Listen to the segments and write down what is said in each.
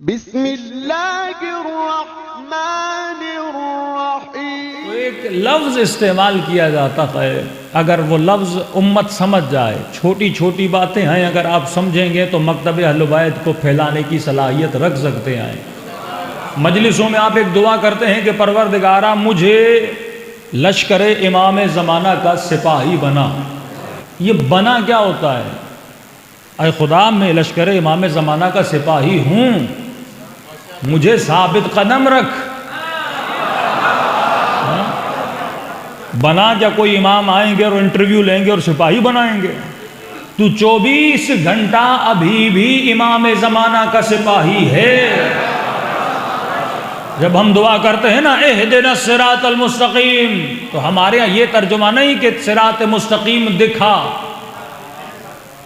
بسم اللہ الرحمن الرحیم۔ تو ایک لفظ استعمال کیا جاتا ہے، اگر وہ لفظ امت سمجھ جائے، چھوٹی چھوٹی باتیں ہیں، اگر آپ سمجھیں گے تو مکتب اہل بیت کو پھیلانے کی صلاحیت رکھ سکتے ہیں۔ مجلسوں میں آپ ایک دعا کرتے ہیں کہ پروردگارا مجھے لشکر امام زمانہ کا سپاہی بنا۔ یہ بنا کیا ہوتا ہے؟ اے خدا میں لشکر امام زمانہ کا سپاہی ہوں، مجھے ثابت قدم رکھ۔ بنا کیا کوئی امام آئیں گے اور انٹرویو لیں گے اور سپاہی بنائیں گے؟ تو 24 گھنٹہ ابھی بھی امام زمانہ کا سپاہی ہے۔ جب ہم دعا کرتے ہیں نا اہدنا الصراط المستقیم، تو ہمارے یہاں یہ ترجمہ نہیں کہ صراط مستقیم دکھا،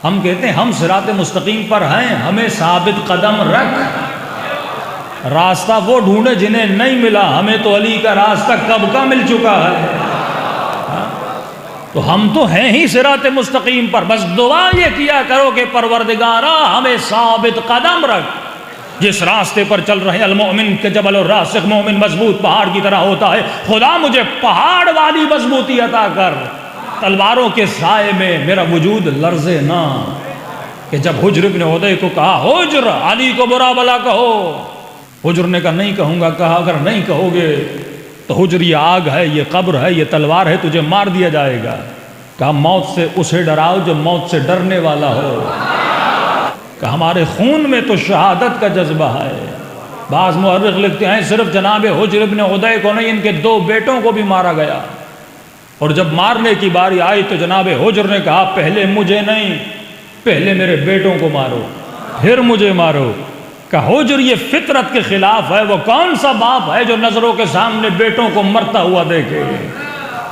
ہم کہتے ہیں ہم صراط مستقیم پر ہیں، ہمیں ثابت قدم رکھ۔ راستہ وہ ڈھونڈے جنہیں نہیں ملا، ہمیں تو علی کا راستہ کب کا مل چکا ہے۔ تو ہم تو ہیں ہی صراط مستقیم پر، بس دعا یہ کیا کرو کہ پروردگارا ہمیں ثابت قدم رکھ۔ جس راستے پر چل رہے ہیں، المؤمن کے جبل الراسخ، مومن مضبوط پہاڑ کی طرح ہوتا ہے، خدا مجھے پہاڑ والی مضبوطی عطا کر، تلواروں کے سائے میں میرا وجود لرزے نہ۔ کہ جب حجر ابن عدی کو کہا حجر علی کو برا بلا کہو، حجر نے کہا نہیں کہوں گا، کہا اگر نہیں کہو گے تو حجر یہ آگ ہے، یہ قبر ہے، یہ تلوار ہے، تجھے مار دیا جائے گا۔ کہا موت سے اسے ڈراؤ جو موت سے ڈرنے والا ہو۔ کہ ہمارے خون میں تو شہادت کا جذبہ ہے۔ بعض مورخ لکھتے ہیں صرف جناب حجر ابن عدی کو نہیں، ان کے 2 بیٹوں کو بھی مارا گیا۔ اور جب مارنے کی باری آئی تو جناب حجر نے کہا پہلے مجھے نہیں، پہلے میرے بیٹوں کو مارو پھر مجھے مارو۔ کہ حجر یہ فطرت کے خلاف ہے، وہ کون سا باپ ہے جو نظروں کے سامنے بیٹوں کو مرتا ہوا دیکھے؟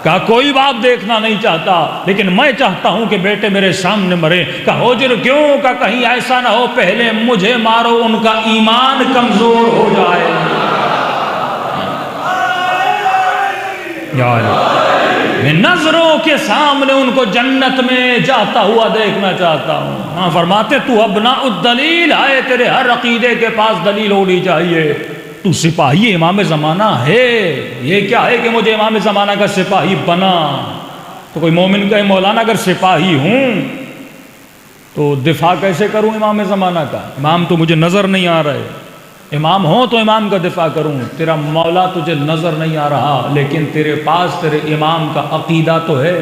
کہا کوئی باپ دیکھنا نہیں چاہتا، لیکن میں چاہتا ہوں کہ بیٹے میرے سامنے مرے۔ کہا حجر کیوں؟ کہ کہیں ایسا نہ ہو پہلے مجھے مارو، ان کا ایمان کمزور ہو جائے۔ یا اللہ، میں نظروں کے سامنے ان کو جنت میں جاتا ہوا دیکھنا چاہتا ہوں۔ ہاں فرماتے تو ابناء الدلیل ہے، تیرے ہر عقیدے کے پاس دلیل ہونی چاہیے۔ تو سپاہی امام زمانہ ہے، یہ کیا ہے کہ مجھے امام زمانہ کا سپاہی بنا؟ تو کوئی مومن کہے مولانا اگر سپاہی ہوں تو دفاع کیسے کروں امام زمانہ کا؟ امام تو مجھے نظر نہیں آ رہے، امام ہوں تو امام کا دفاع کروں۔ تیرا مولا تجھے نظر نہیں آ رہا، لیکن تیرے پاس تیرے امام کا عقیدہ تو ہے۔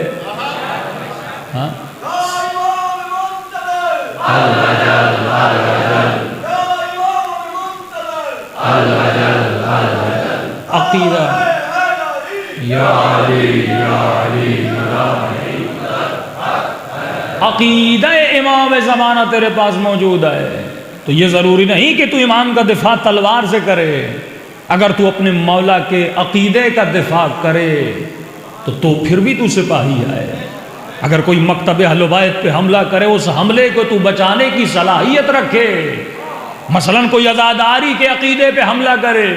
ہاں عقیدہ یا علی یا علی عقیدہ امام زمانہ تیرے پاس موجود ہے، تو یہ ضروری نہیں کہ تو امام کا دفاع تلوار سے کرے۔ اگر تو اپنے مولا کے عقیدے کا دفاع کرے تو پھر بھی تو سپاہی ہے۔ اگر کوئی مکتب اہل بیت پہ حملہ کرے، اس حملے کو تو بچانے کی صلاحیت رکھے۔ مثلا کوئی عزاداری کے عقیدے پہ حملہ کرے،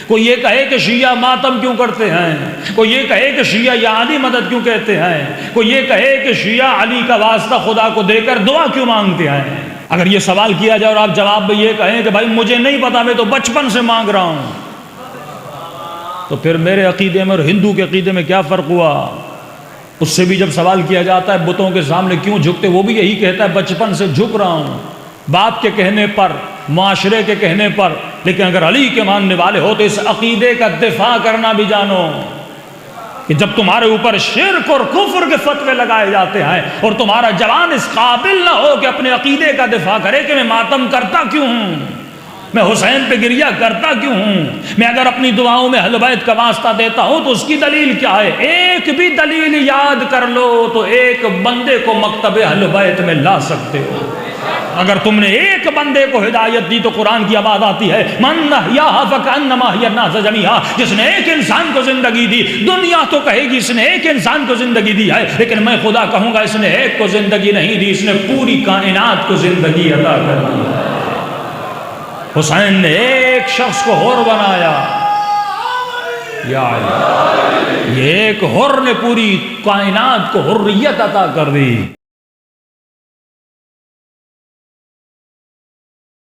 کوئی یہ کہے کہ شیعہ ماتم کیوں کرتے ہیں، کوئی یہ کہے کہ شیعہ یا علی مدد کیوں کہتے ہیں، کوئی یہ کہے کہ شیعہ علی کا واسطہ خدا کو دے کر دعا کیوں مانگتے ہیں۔ اگر یہ سوال کیا جائے اور آپ جواب میں یہ کہیں کہ بھائی مجھے نہیں پتا، میں تو بچپن سے مانگ رہا ہوں، تو پھر میرے عقیدے میں اور ہندو کے عقیدے میں کیا فرق ہوا؟ اس سے بھی جب سوال کیا جاتا ہے بتوں کے سامنے کیوں جھکتے، وہ بھی یہی کہتا ہے بچپن سے جھک رہا ہوں، باپ کے کہنے پر، معاشرے کے کہنے پر۔ لیکن اگر علی کے ماننے والے ہو تو اس عقیدے کا دفاع کرنا بھی جانو کہ جب تمہارے اوپر شرک اور کفر کے فتوے لگائے جاتے ہیں اور تمہارا جوان اس قابل نہ ہو کہ اپنے عقیدے کا دفاع کرے کہ میں ماتم کرتا کیوں ہوں، میں حسین پہ گریہ کرتا کیوں ہوں، میں اگر اپنی دعاؤں میں اہل بیت کا واسطہ دیتا ہوں تو اس کی دلیل کیا ہے؟ ایک بھی دلیل یاد کر لو تو ایک بندے کو مکتب اہل بیت میں لا سکتے ہو۔ اگر تم نے ایک بندے کو ہدایت دی تو قرآن کی آواز آتی ہے من احیاھا فکأنما احیا الناس جمیعا، جس نے ایک انسان کو زندگی دی، دنیا تو کہے گی اس نے ایک انسان کو زندگی دی ہے، لیکن میں خدا کہوں گا اس نے ایک کو زندگی نہیں دی، اس نے پوری کائنات کو زندگی عطا کر دی ہے۔ حسین نے ایک شخص کو حر بنایا، یا علی، یہ ایک حر نے پوری کائنات کو حریت عطا کر دی۔